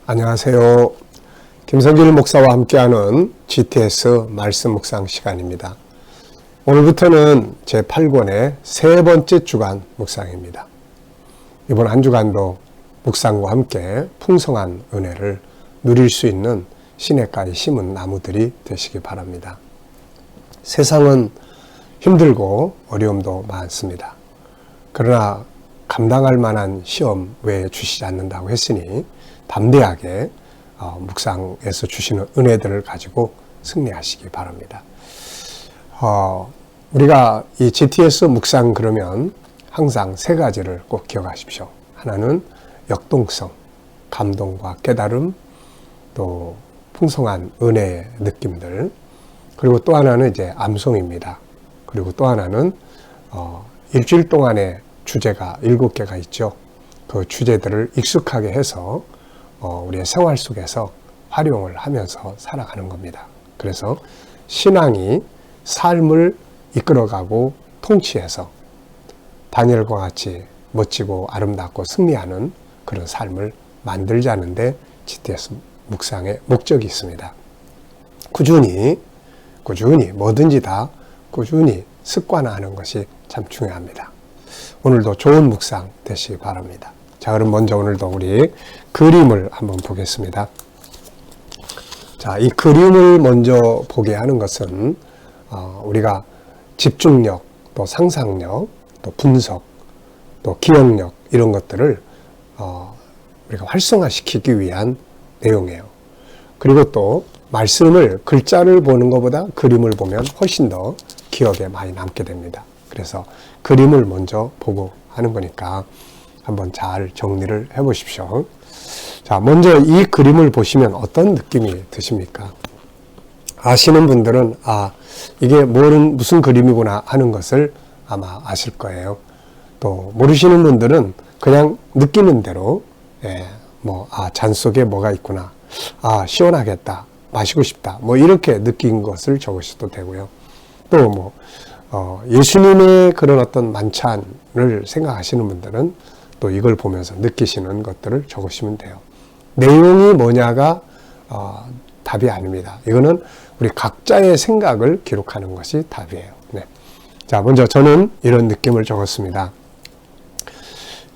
안녕하세요. 김성길 목사와 함께하는 GTS 말씀 묵상 시간입니다. 오늘부터는 제8권의 세 번째 주간 묵상입니다. 이번 한 주간도 묵상과 함께 풍성한 은혜를 누릴 수 있는 시냇가에 심은 나무들이 되시기 바랍니다. 세상은 힘들고 어려움도 많습니다. 그러나 감당할 만한 시험 외에 주시지 않는다고 했으니 담대하게 묵상에서 주시는 은혜들을 가지고 승리하시기 바랍니다. 우리가 이 GTS 묵상 그러면 항상 세 가지를 꼭 기억하십시오. 하나는 역동성, 감동과 깨달음, 또 풍성한 은혜의 느낌들, 그리고 또 하나는 이제 암송입니다. 그리고 또 하나는 일주일 동안의 주제가 7개가 있죠. 그 주제들을 익숙하게 해서 우리의 생활 속에서 활용을 하면서 살아가는 겁니다. 그래서 신앙이 삶을 이끌어가고 통치해서 다니엘과 같이 멋지고 아름답고 승리하는 그런 삶을 만들자는데 GTS 묵상의 목적이 있습니다. 꾸준히 뭐든지 다 꾸준히 습관화하는 것이 참 중요합니다. 오늘도 좋은 묵상 되시기 바랍니다. 자, 그럼 먼저 오늘도 우리 그림을 한번 보겠습니다. 자, 이 그림을 먼저 보게 하는 것은 우리가 집중력, 또 상상력, 또 분석, 또 기억력 이런 것들을 우리가 활성화시키기 위한 내용이에요. 그리고 또 말씀을 글자를 보는 것보다 그림을 보면 훨씬 더 기억에 많이 남게 됩니다. 그래서 그림을 먼저 보고 하는 거니까 한번 잘 정리를 해 보십시오. 자, 먼저 이 그림을 보시면 어떤 느낌이 드십니까? 아시는 분들은 이게 무슨 그림이구나 하는 것을 아마 아실 거예요. 또 모르시는 분들은 그냥 느끼는 대로 잔 속에 뭐가 있구나, 시원하겠다, 마시고 싶다, 이렇게 느낀 것을 적으셔도 되고요. 또 예수님의 그런 어떤 만찬을 생각하시는 분들은 또 이걸 보면서 느끼시는 것들을 적으시면 돼요. 내용이 뭐냐가 답이 아닙니다. 이거는 우리 각자의 생각을 기록하는 것이 답이에요. 네. 자, 먼저 저는 이런 느낌을 적었습니다.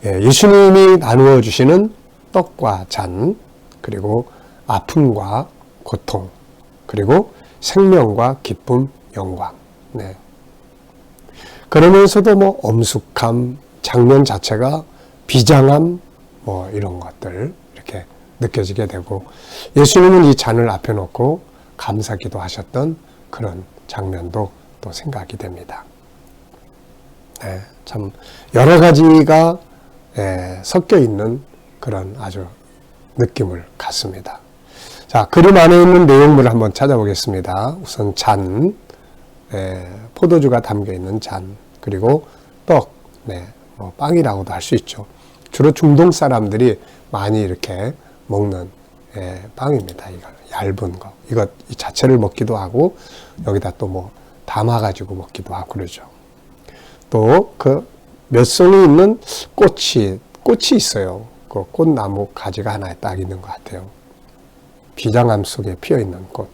예수님이 나누어 주시는 떡과 잔, 그리고 아픔과 고통, 그리고 생명과 기쁨, 영광. 네. 그러면서도 엄숙함, 장면 자체가 비장함, 이런 것들 이렇게 느껴지게 되고, 예수님은 이 잔을 앞에 놓고 감사기도 하셨던 그런 장면도 또 생각이 됩니다. 네, 참 여러 가지가 섞여 있는 그런 아주 느낌을 갖습니다. 자, 그림 안에 있는 내용물을 한번 찾아보겠습니다. 우선 잔, 포도주가 담겨 있는 잔, 그리고 떡, 빵이라고도 할 수 있죠. 주로 중동 사람들이 많이 이렇게 먹는 빵입니다. 이거 얇은 거. 이것 이 자체를 먹기도 하고 여기다 또 담아가지고 먹기도 하고 그러죠. 또 그 몇 송이 있는 꽃이 있어요. 그 꽃나무 가지가 하나에 딱 있는 것 같아요. 비장함 속에 피어 있는 꽃.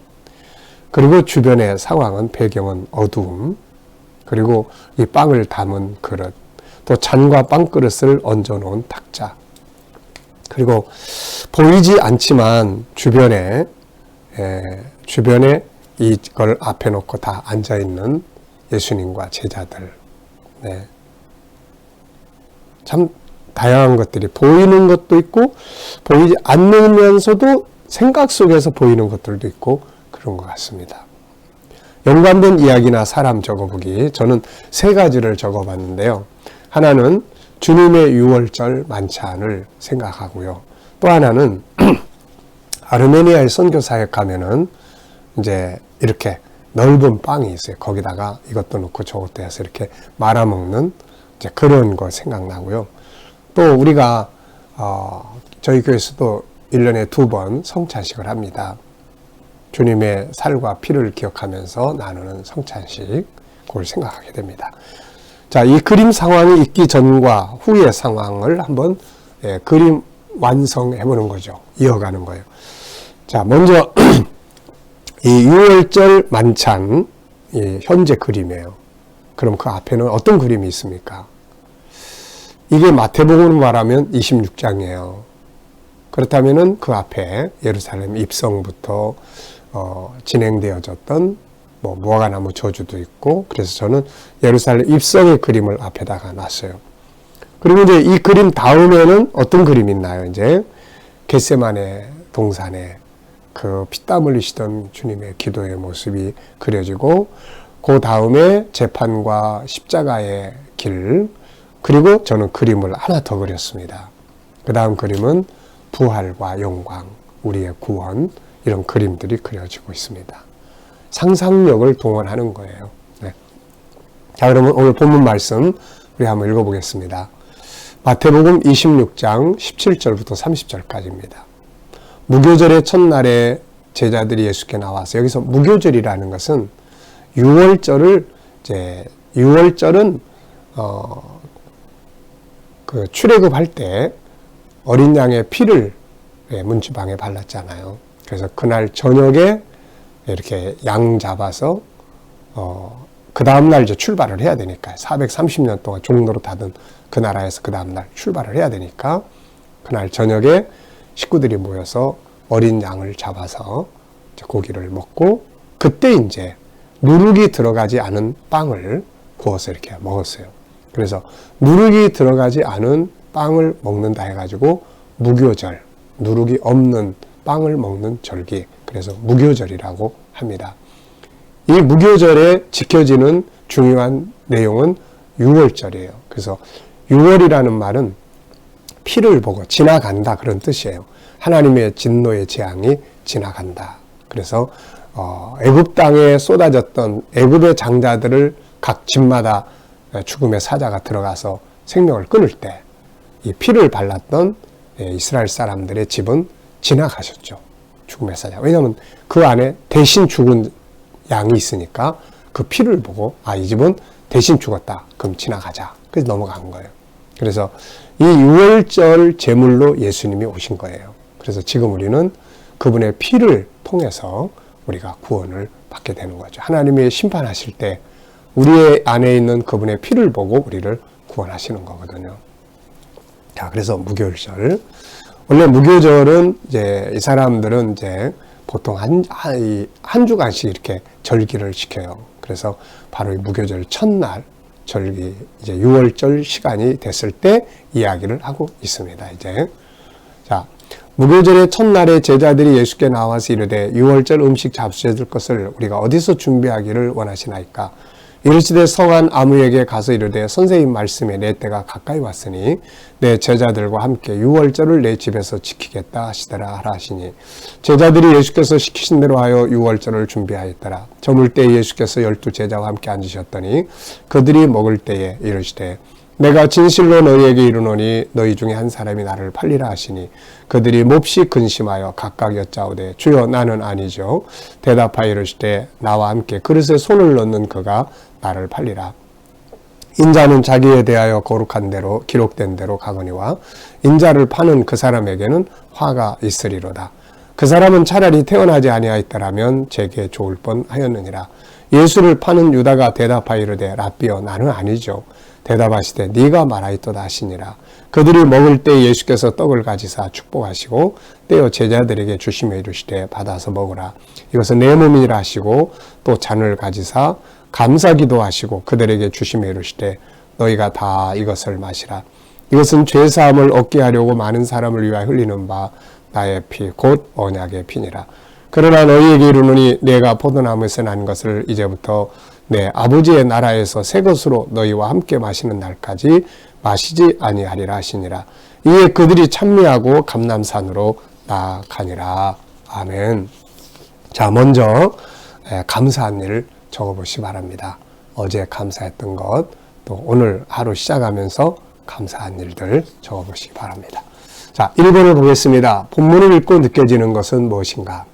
그리고 주변의 상황은 배경은 어두움. 그리고 이 빵을 담은 그릇. 또 잔과 빵그릇을 얹어 놓은 탁자. 그리고 보이지 않지만 주변에 이걸 앞에 놓고 다 앉아 있는 예수님과 제자들. 네. 참 다양한 것들이 보이는 것도 있고 보이지 않으면서도 생각 속에서 보이는 것들도 있고 그런 것 같습니다. 연관된 이야기나 사람 적어보기, 저는 세 가지를 적어봤는데요. 하나는 주님의 6월절 만찬을 생각하고요. 또 하나는 아르메니아의 선교 사역 가면은 이제 이렇게 넓은 빵이 있어요. 거기다가 이것도 넣고 저것도 해서 이렇게 말아먹는 이제 그런 거 생각나고요. 또 우리가 저희 교회에서도 1년에 2번 성찬식을 합니다. 주님의 살과 피를 기억하면서 나누는 성찬식, 그걸 생각하게 됩니다. 자, 이 그림 상황이 있기 전과 후의 상황을 한번 그림 완성해보는 거죠. 이어가는 거예요. 자, 먼저 이 6월절 만찬, 이 현재 그림이에요. 그럼 그 앞에는 어떤 그림이 있습니까? 이게 마태복음으로 말하면 26장이에요. 그렇다면은 그 앞에 예루살렘 입성부터 진행되어졌던 무화과나무 저주도 있고, 그래서 저는 예루살렘 입성의 그림을 앞에다가 놨어요. 그리고 이제 이 그림 다음에는 어떤 그림이 있나요? 이제 겟세마네 동산에 그 피땀 흘리시던 주님의 기도의 모습이 그려지고, 그 다음에 재판과 십자가의 길, 그리고 저는 그림을 하나 더 그렸습니다. 그 다음 그림은 부활과 영광, 우리의 구원, 이런 그림들이 그려지고 있습니다. 상상력을 동원하는 거예요. 네. 자, 그러면 오늘 본문 말씀 우리 한번 읽어보겠습니다. 마태복음 26장 17절부터 30절까지입니다. 무교절의 첫날에 제자들이 예수께 나와서, 여기서 무교절이라는 것은 6월절을 이제 6월절은 그 출애굽할 때 어린 양의 피를 문지방에 발랐잖아요. 그래서 그날 저녁에 이렇게 양 잡아서 그 다음날 이제 출발을 해야 되니까, 430년 동안 종로로 타던 그 나라에서 그 다음날 출발을 해야 되니까, 그날 저녁에 식구들이 모여서 어린 양을 잡아서 이제 고기를 먹고, 그때 이제 누룩이 들어가지 않은 빵을 구워서 이렇게 먹었어요. 그래서 누룩이 들어가지 않은 빵을 먹는다 해가지고 무교절, 누룩이 없는 빵을 먹는 절기, 그래서 무교절이라고 합니다. 이 무교절에 지켜지는 중요한 내용은 6월절이에요. 그래서 6월이라는 말은 피를 보고 지나간다, 그런 뜻이에요. 하나님의 진노의 재앙이 지나간다. 그래서 애굽 땅에 쏟아졌던 애굽의 장자들을 각 집마다 죽음의 사자가 들어가서 생명을 끊을 때 이 피를 발랐던 이스라엘 사람들의 집은 지나가셨죠. 죽음의 사자. 왜냐하면 그 안에 대신 죽은 양이 있으니까 그 피를 보고, 아, 이 집은 대신 죽었다, 그럼 지나가자. 그래서 넘어간 거예요. 그래서 이 6월절 제물로 예수님이 오신 거예요. 그래서 지금 우리는 그분의 피를 통해서 우리가 구원을 받게 되는 거죠. 하나님이 심판하실 때 우리의 안에 있는 그분의 피를 보고 우리를 구원하시는 거거든요. 자, 그래서 무교절. 원래 무교절은 이제 이 사람들은 이제 보통 한 주간씩 이렇게 절기를 지켜요. 그래서 바로 이 무교절 첫날 절기, 이제 6월절 시간이 됐을 때 이야기를 하고 있습니다. 이제. 자, 무교절의 첫날에 제자들이 예수께 나와서 이르되 6월절 음식 잡수실 것을 우리가 어디서 준비하기를 원하시나이까? 이르시되 성한 아무에게 가서 이르되 선생님 말씀에 내 때가 가까이 왔으니 내 제자들과 함께 6월절을 내 집에서 지키겠다 하시더라 하라 하시니, 제자들이 예수께서 시키신 대로 하여 6월절을 준비하였더라. 저물 때 예수께서 12 제자와 함께 앉으셨더니 그들이 먹을 때에 이르시되 내가 진실로 너희에게 이르노니 너희 중에 한 사람이 나를 팔리라 하시니, 그들이 몹시 근심하여 각각 여짜오되 주여 나는 아니죠. 대답하여 이르시되 나와 함께 그릇에 손을 넣는 그가 나를 팔리라. 인자는 자기에 대하여 거룩한 대로 기록된 대로 가거니와 인자를 파는 그 사람에게는 화가 있으리로다. 그 사람은 차라리 태어나지 아니하였더라면 제게 좋을 뻔하였느니라. 예수를 파는 유다가 대답하여 이르되 라삐여 나는 아니죠. 대답하시되 네가 말하였도다 하시니라. 그들이 먹을 때 예수께서 떡을 가지사 축복하시고 떼어 제자들에게 주시며 이르시되 받아서 먹으라. 이것은 내 몸이라 하시고 또 잔을 가지사 감사기도 하시고 그들에게 주시며 이르시되 너희가 다 이것을 마시라. 이것은 죄사함을 얻게 하려고 많은 사람을 위하여 흘리는 바 나의 피 곧 언약의 피니라. 그러나 너희에게 이르노니 내가 포도나무에서 난 것을 이제부터 내 아버지의 나라에서 새 것으로 너희와 함께 마시는 날까지 마시지 아니하리라 하시니라. 이에 그들이 찬미하고 감람산으로 나아가니라. 아멘. 자, 먼저 감사한 일을 적어보시기 바랍니다. 어제 감사했던 것, 또 오늘 하루 시작하면서 감사한 일들 적어보시기 바랍니다. 자, 1번을 보겠습니다. 본문을 읽고 느껴지는 것은 무엇인가?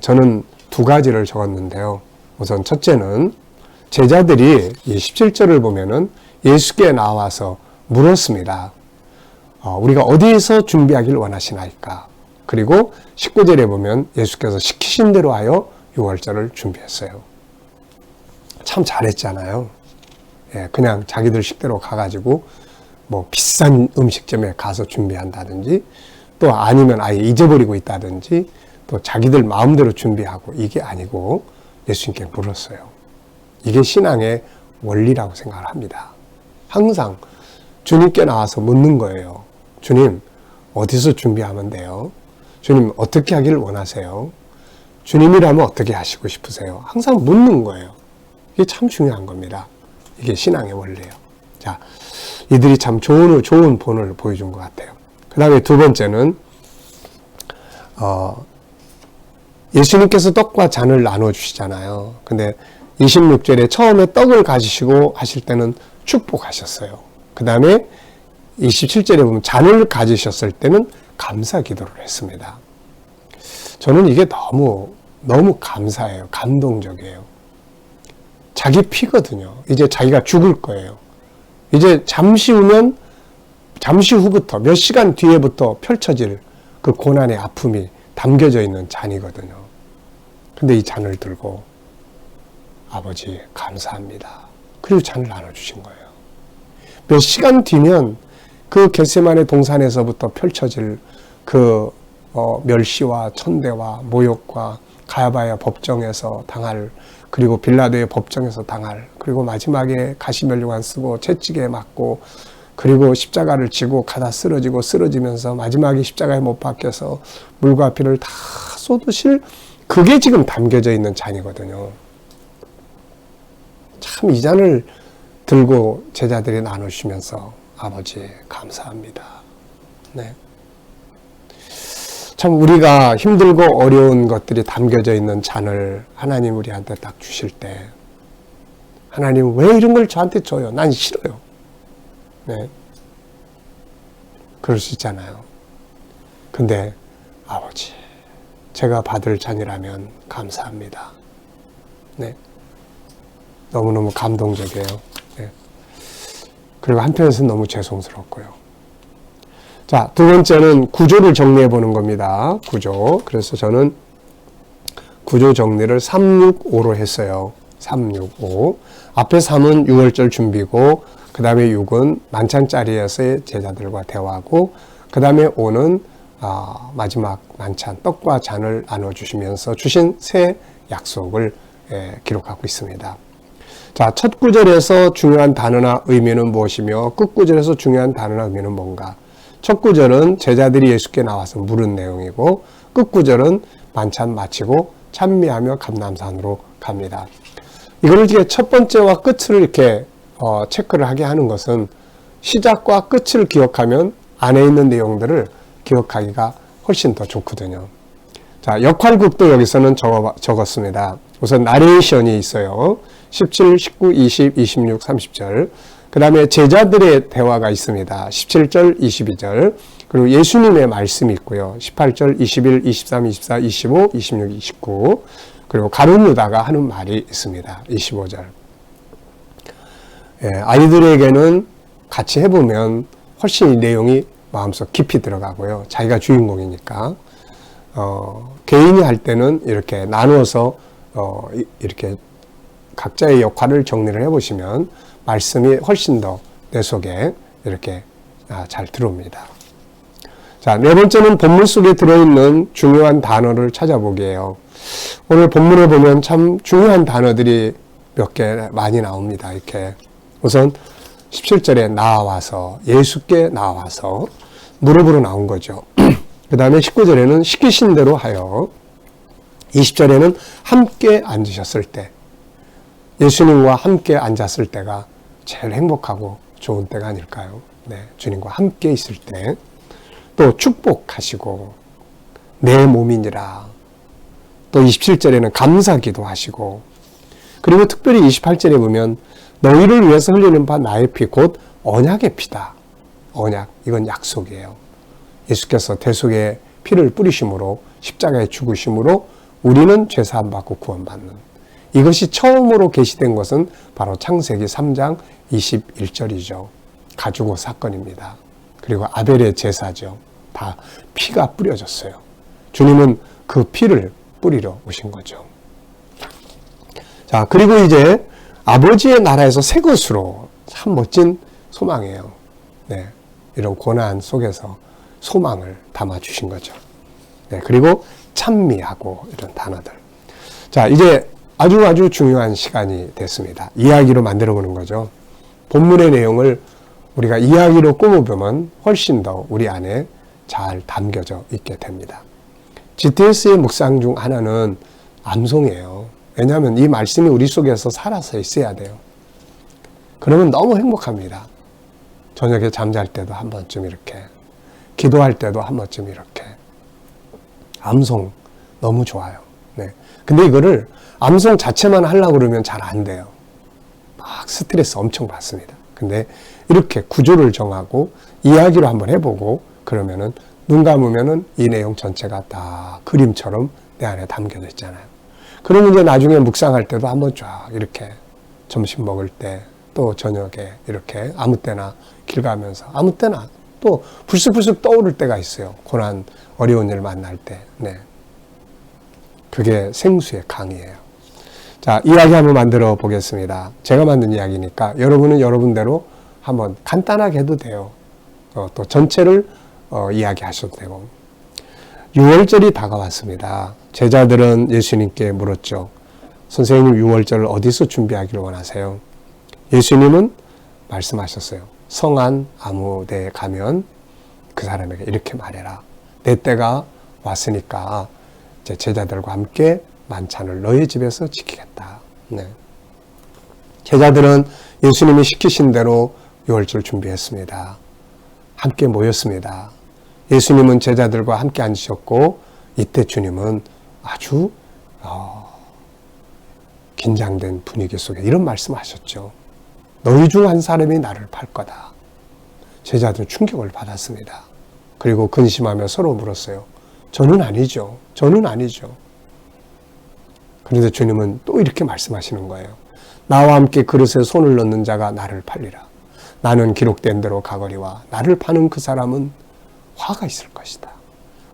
저는 두 가지를 적었는데요. 우선 첫째는 제자들이 이 17절을 보면은 예수께 나와서 물었습니다. 우리가 어디에서 준비하길 원하시나이까. 그리고 19절에 보면 예수께서 시키신 대로 하여 유월절을 준비했어요. 참 잘했잖아요. 예, 그냥 자기들 식대로 가가지고 뭐 비싼 음식점에 가서 준비한다든지 또 아니면 아예 잊어버리고 있다든지 또 자기들 마음대로 준비하고 이게 아니고 예수님께 물었어요. 이게 신앙의 원리라고 생각을 합니다. 항상 주님께 나와서 묻는 거예요. 주님, 어디서 준비하면 돼요? 주님, 어떻게 하기를 원하세요? 주님이라면 어떻게 하시고 싶으세요? 항상 묻는 거예요. 이게 참 중요한 겁니다. 이게 신앙의 원리예요. 자, 이들이 참 좋은 본을 보여준 것 같아요. 그 다음에 두 번째는 예수님께서 떡과 잔을 나눠주시잖아요. 근데 26절에 처음에 떡을 가지시고 하실 때는 축복하셨어요. 그 다음에 27절에 보면 잔을 가지셨을 때는 감사 기도를 했습니다. 저는 이게 너무 감사해요. 감동적이에요. 자기 피거든요. 이제 자기가 죽을 거예요. 이제 잠시 후부터 몇 시간 뒤에부터 펼쳐질 그 고난의 아픔이 담겨져 있는 잔이거든요. 근데 이 잔을 들고 아버지 감사합니다. 그리고 잔을 나눠주신 거예요. 몇 시간 뒤면 그 겟세마네 동산에서부터 펼쳐질 그 멸시와 천대와 모욕과 가야바의 법정에서 당할, 그리고 빌라도의 법정에서 당할, 그리고 마지막에 가시면류관 쓰고 채찍에 맞고 그리고 십자가를 지고 가다 쓰러지면서 마지막에 십자가에 못 박혀서 물과 피를 다 쏟으실, 그게 지금 담겨져 있는 잔이거든요. 참 이 잔을 들고 제자들이 나누시면서 아버지 감사합니다. 네. 참 우리가 힘들고 어려운 것들이 담겨져 있는 잔을 하나님 우리한테 딱 주실 때, 하나님 왜 이런 걸 저한테 줘요? 난 싫어요. 네. 그럴 수 있잖아요. 근데 아버지, 제가 받을 잔이라면 감사합니다. 네. 너무너무 감동적이에요. 네. 그리고 한편에서는 너무 죄송스럽고요. 자, 두 번째는 구조를 정리해 보는 겁니다. 구조. 그래서 저는 구조 정리를 365로 했어요. 365. 앞에 3은 유월절 준비고, 그 다음에 6은 만찬자리에서의 제자들과 대화하고, 그 다음에 5는 마지막 만찬, 떡과 잔을 나눠주시면서 주신 새 약속을 기록하고 있습니다. 자, 첫 구절에서 중요한 단어나 의미는 무엇이며 끝 구절에서 중요한 단어나 의미는 뭔가. 첫 구절은 제자들이 예수께 나와서 물은 내용이고, 끝 구절은 만찬 마치고 찬미하며 감람산으로 갑니다. 이걸 이제 첫 번째와 끝을 이렇게 체크를 하게 하는 것은 시작과 끝을 기억하면 안에 있는 내용들을 기억하기가 훨씬 더 좋거든요. 자, 역할극도 여기서는 적었습니다. 우선 나레이션이 있어요. 17, 19, 20, 26, 30절. 그 다음에 제자들의 대화가 있습니다. 17절, 22절. 그리고 예수님의 말씀이 있고요. 18절, 21, 23, 24, 25, 26, 29. 그리고 가룟 유다가 하는 말이 있습니다. 25절. 아이들에게는 같이 해보면 훨씬 이 내용이 마음속 깊이 들어가고요. 자기가 주인공이니까. 개인이 할 때는 이렇게 나누어서 이렇게 각자의 역할을 정리를 해보시면 말씀이 훨씬 더 내 속에 이렇게 잘 들어옵니다. 자, 네 번째는 본문 속에 들어있는 중요한 단어를 찾아보기예요. 오늘 본문에 보면 참 중요한 단어들이 몇 개 많이 나옵니다. 이렇게 우선 17절에 나와서, 예수께 나와서 무릎으로 나온 거죠. 그 다음에 19절에는 시키신 대로 하여, 20절에는 함께 앉으셨을 때, 예수님과 함께 앉았을 때가 제일 행복하고 좋은 때가 아닐까요? 네, 주님과 함께 있을 때. 또 축복하시고 내 몸이니라. 또 27절에는 감사기도 하시고, 그리고 특별히 28절에 보면 너희를 위해서 흘리는 바 나의 피 곧 언약의 피다. 언약, 이건 약속이에요. 예수께서 대속의 피를 뿌리심으로, 십자가에 죽으심으로 우리는 죄사함 받고 구원받는, 이것이 처음으로 계시된 것은 바로 창세기 3장 21절이죠. 가죽옷 사건입니다. 그리고 아벨의 제사죠. 다 피가 뿌려졌어요. 주님은 그 피를 뿌리러 오신 거죠. 자, 그리고 이제 아버지의 나라에서 새 것으로, 참 멋진 소망이에요. 네, 이런 고난 속에서 소망을 담아주신 거죠. 네, 그리고 찬미하고 이런 단어들. 자, 이제 아주 중요한 시간이 됐습니다. 이야기로 만들어 보는 거죠. 본문의 내용을 우리가 이야기로 꾸며보면 훨씬 더 우리 안에 잘 담겨져 있게 됩니다. GTS의 묵상 중 하나는 암송이에요. 왜냐하면 이 말씀이 우리 속에서 살아서 있어야 돼요. 그러면 너무 행복합니다. 저녁에 잠잘 때도 한 번쯤 이렇게, 기도할 때도 한 번쯤 이렇게. 암송 너무 좋아요. 네. 근데 이거를 암송 자체만 하려고 그러면 잘 안 돼요. 막 스트레스 엄청 받습니다. 근데 이렇게 구조를 정하고 이야기로 한번 해보고 그러면은 눈 감으면은 이 내용 전체가 다 그림처럼 내 안에 담겨져 있잖아요. 그러면 이제 나중에 묵상할 때도 한번 쫙 이렇게 점심 먹을 때 또 저녁에 이렇게 아무 때나 길 가면서 아무 때나 또 불쑥불쑥 떠오를 때가 있어요. 고난, 어려운 일 만날 때. 네. 그게 생수의 강이에요. 자, 이야기 한번 만들어 보겠습니다. 제가 만든 이야기니까 여러분은 여러분대로 한번 간단하게 해도 돼요. 또 전체를 이야기하셔도 되고. 6월절이 다가왔습니다. 제자들은 예수님께 물었죠. 선생님, 6월절을 어디서 준비하기를 원하세요? 예수님은 말씀하셨어요. 성안 아무 데에 가면 그 사람에게 이렇게 말해라. 내 때가 왔으니까 이제 제자들과 함께 만찬을 너희 집에서 지키겠다. 네. 제자들은 예수님이 시키신 대로 6월절 준비했습니다. 함께 모였습니다. 예수님은 제자들과 함께 앉으셨고 이때 주님은 아주 긴장된 분위기 속에 이런 말씀하셨죠. 너희 중 한 사람이 나를 팔 거다. 제자들은 충격을 받았습니다. 그리고 근심하며 서로 물었어요. 저는 아니죠. 저는 아니죠. 그런데 주님은 또 이렇게 말씀하시는 거예요. 나와 함께 그릇에 손을 넣는 자가 나를 팔리라. 나는 기록된 대로 가거니와 나를 파는 그 사람은 화가 있을 것이다.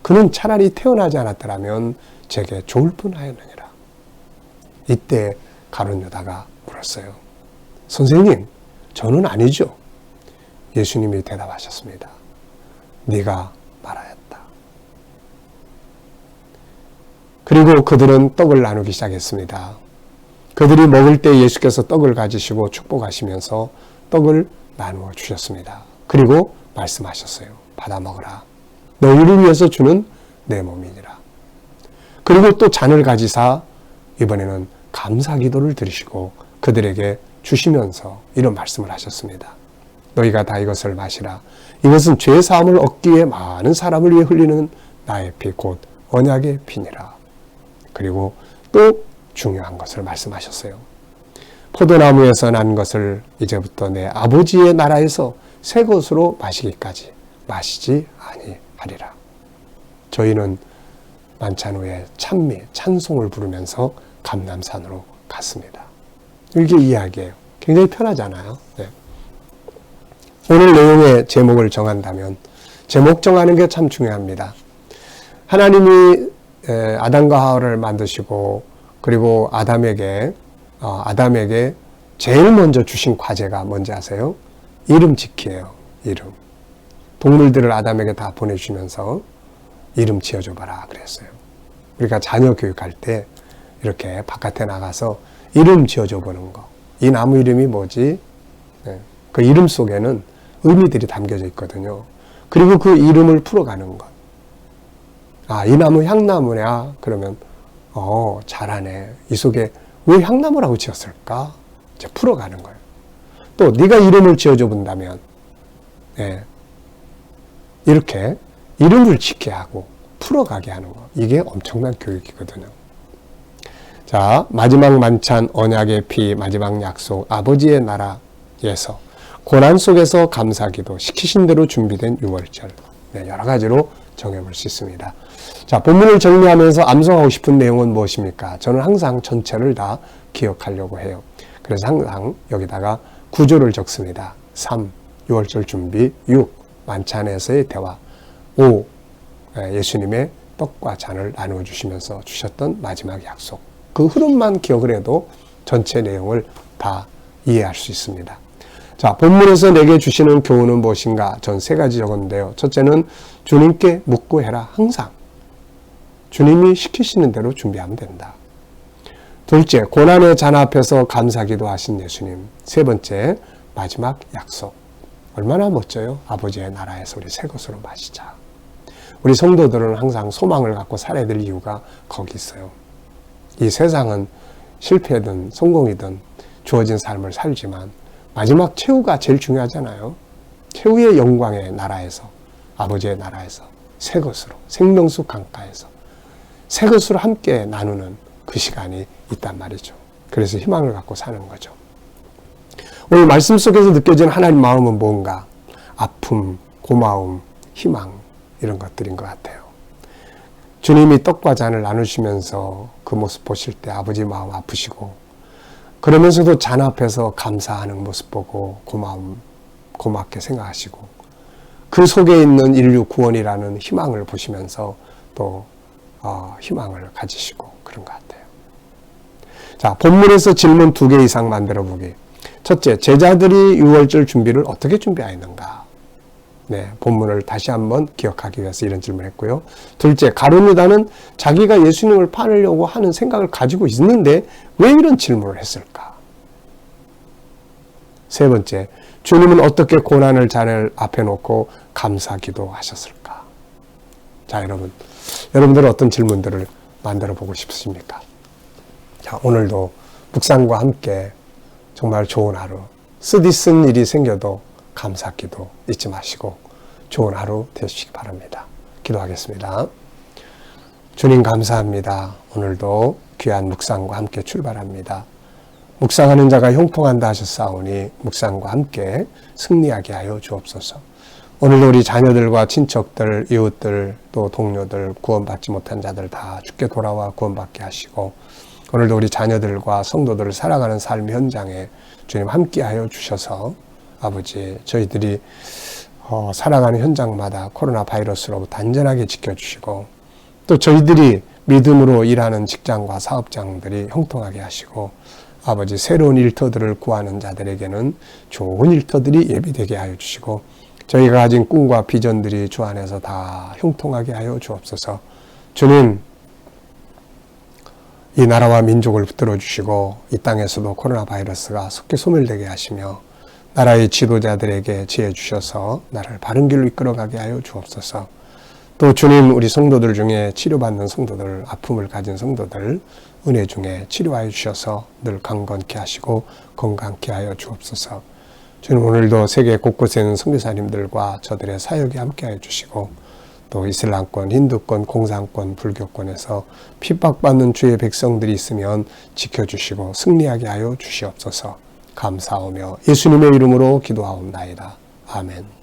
그는 차라리 태어나지 않았더라면 제게 좋을 뻔하였느니라. 이때 가룟 유다가 물었어요. 선생님, 저는 아니죠. 예수님이 대답하셨습니다. 네가 말하였다. 그리고 그들은 떡을 나누기 시작했습니다. 그들이 먹을 때 예수께서 떡을 가지시고 축복하시면서 떡을 나누어 주셨습니다. 그리고 말씀하셨어요. 받아 먹으라. 너희를 위해서 주는 내 몸이니라. 그리고 또 잔을 가지사 이번에는 감사 기도를 드리시고 그들에게 주시면서 이런 말씀을 하셨습니다. 너희가 다 이것을 마시라. 이것은 죄 사함을 얻기 위해 많은 사람을 위해 흘리는 나의 피 곧 언약의 피니라. 그리고 또 중요한 것을 말씀하셨어요. 포도나무에서 난 것을 이제부터 내 아버지의 나라에서 새 것으로 마시기까지 마시지 아니하리라. 저희는 만찬 후에 찬미, 찬송을 부르면서 감람산으로 갔습니다. 이게 이야기예요. 굉장히 편하잖아요. 네. 오늘 내용의 제목을 정한다면 제목 정하는 게 참 중요합니다. 하나님이 아담과 하와를 만드시고 그리고 아담에게 제일 먼저 주신 과제가 뭔지 아세요? 이름 짓기예요. 이름. 동물들을 아담에게 다 보내주면서 이름 지어줘봐라 그랬어요. 우리가 자녀 교육할 때 이렇게 바깥에 나가서 이름 지어줘 보는 거. 이 나무 이름이 뭐지? 네. 그 이름 속에는 의미들이 담겨져 있거든요. 그리고 그 이름을 풀어가는 것. 아, 이 나무 향나무냐? 그러면 잘하네. 이 속에 왜 향나무라고 지었을까? 이제 풀어가는 거예요. 또 네가 이름을 지어줘 본다면 이렇게 이름을 짓게 하고 풀어가게 하는 거. 이게 엄청난 교육이거든요. 자, 마지막 만찬, 언약의 피, 마지막 약속, 아버지의 나라에서 고난 속에서 감사기도 시키신 대로 준비된 6월절. 여러 가지로 정해볼 수 있습니다. 자, 본문을 정리하면서 암송하고 싶은 내용은 무엇입니까? 저는 항상 전체를 다 기억하려고 해요. 그래서 항상 여기다가 구조를 적습니다. 3, 6월절 준비, 6, 만찬에서의 대화, 5. 예수님의 떡과 잔을 나누어 주시면서 주셨던 마지막 약속. 그 흐름만 기억을 해도 전체 내용을 다 이해할 수 있습니다. 자, 본문에서 내게 주시는 교훈은 무엇인가? 전 3가지 적었는데요. 첫째는 주님께 묻고 해라. 항상 주님이 시키시는 대로 준비하면 된다. 둘째, 고난의 잔 앞에서 감사기도 하신 예수님. 3번째, 마지막 약속. 얼마나 멋져요? 아버지의 나라에서 우리 새 것으로 마시자. 우리 성도들은 항상 소망을 갖고 살아야 될 이유가 거기 있어요. 이 세상은 실패든 성공이든 주어진 삶을 살지만 마지막 최후가 제일 중요하잖아요. 최후의 영광의 나라에서, 아버지의 나라에서 새 것으로, 생명수 강가에서 새 것으로 함께 나누는 그 시간이 있단 말이죠. 그래서 희망을 갖고 사는 거죠. 오늘 말씀 속에서 느껴지는 하나님 마음은 뭔가? 아픔, 고마움, 희망, 이런 것들인 것 같아요. 주님이 떡과 잔을 나누시면서 그 모습 보실 때 아버지 마음 아프시고, 그러면서도 잔 앞에서 감사하는 모습 보고 고맙게 생각하시고, 그 속에 있는 인류 구원이라는 희망을 보시면서 또 희망을 가지시고 그런 것 같아요. 자, 본문에서 질문 2개 이상 만들어 보기. 첫째, 제자들이 유월절 준비를 어떻게 준비하였는가? 네, 본문을 다시 한번 기억하기 위해서 이런 질문을 했고요. 둘째, 가룟 유다는 자기가 예수님을 팔으려고 하는 생각을 가지고 있는데 왜 이런 질문을 했을까? 세 번째, 주님은 어떻게 고난을 잔을 앞에 놓고 감사 기도하셨을까? 자, 여러분들은 어떤 질문들을 만들어 보고 싶으십니까? 자, 오늘도 묵상과 함께 정말 좋은 하루, 쓰디쓴 일이 생겨도 감사 기도 잊지 마시고 좋은 하루 되시기 바랍니다. 기도하겠습니다. 주님 감사합니다. 오늘도 귀한 묵상과 함께 출발합니다. 묵상하는 자가 형통한다 하셨사오니 묵상과 함께 승리하게 하여 주옵소서. 오늘도 우리 자녀들과 친척들, 이웃들, 또 동료들, 구원받지 못한 자들 다 주께 돌아와 구원받게 하시고, 오늘도 우리 자녀들과 성도들을 살아가는 삶 현장에 주님 함께하여 주셔서 아버지, 저희들이 살아가는 현장마다 코로나 바이러스로부터 안전하게 지켜주시고, 또 저희들이 믿음으로 일하는 직장과 사업장들이 형통하게 하시고, 아버지, 새로운 일터들을 구하는 자들에게는 좋은 일터들이 예비되게 하여 주시고, 저희가 가진 꿈과 비전들이 주 안에서 다 형통하게 하여 주옵소서. 주님, 이 나라와 민족을 붙들어 주시고 이 땅에서도 코로나 바이러스가 속히 소멸되게 하시며 나라의 지도자들에게 지혜 주셔서 나라를 바른 길로 이끌어가게 하여 주옵소서. 또 주님, 우리 성도들 중에 치료받는 성도들, 아픔을 가진 성도들 은혜 중에 치료하여 주셔서 늘 강건케 하시고 건강케 하여 주옵소서. 주님, 오늘도 세계 곳곳에 있는 선교사님들과 저들의 사역에 함께하여 주시고, 또 이슬람권, 힌두권, 공산권, 불교권에서 핍박받는 주의 백성들이 있으면 지켜주시고 승리하게 하여 주시옵소서. 감사하며 예수님의 이름으로 기도하옵나이다. 아멘.